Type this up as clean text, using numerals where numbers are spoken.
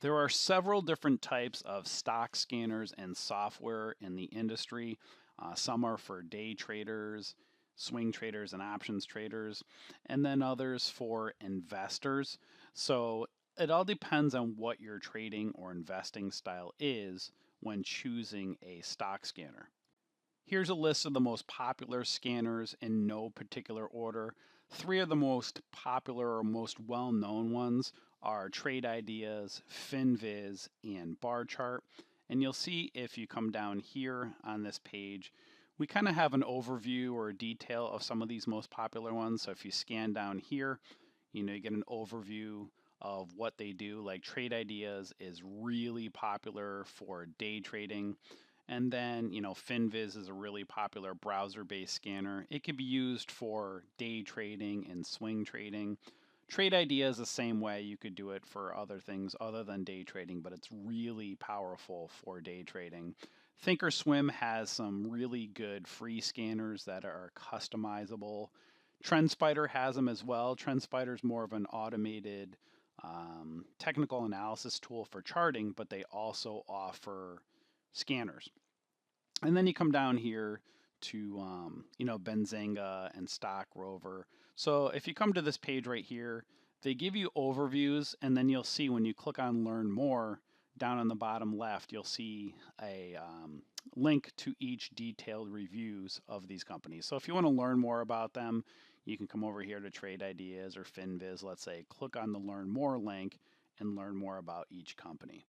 There are several different types of stock scanners and software in the industry. Some are for day traders, swing traders, and options traders, and then others for investors. So it all depends on what your trading or investing style is when choosing a stock scanner. Here's a list of the most popular scanners in no particular order. Three of the most popular or most well-known ones are Trade Ideas, FinViz, and Bar Chart. And you'll see if you come down here on this page, we kind of have an overview or a detail of some of these most popular ones. So if you scan down here, you get an overview of what they do. Like Trade Ideas is really popular for day trading. And then, FinViz is a really popular browser-based scanner. It can be used for day trading and swing trading. Trade Idea is the same way. You could do it for other things other than day trading, but it's really powerful for day trading. Thinkorswim has some really good free scanners that are customizable. TrendSpider has them as well. TrendSpider is more of an automated technical analysis tool for charting, but they also offer scanners. And then you come down here to Benzinga and Stock Rover. So if you come to this page right here, they give you overviews, and then you'll see when you click on Learn More, down on the bottom left, you'll see a link to each detailed reviews of these companies. So if you want to learn more about them, you can come over here to Trade Ideas or FinViz, let's say, click on the Learn More link and learn more about each company.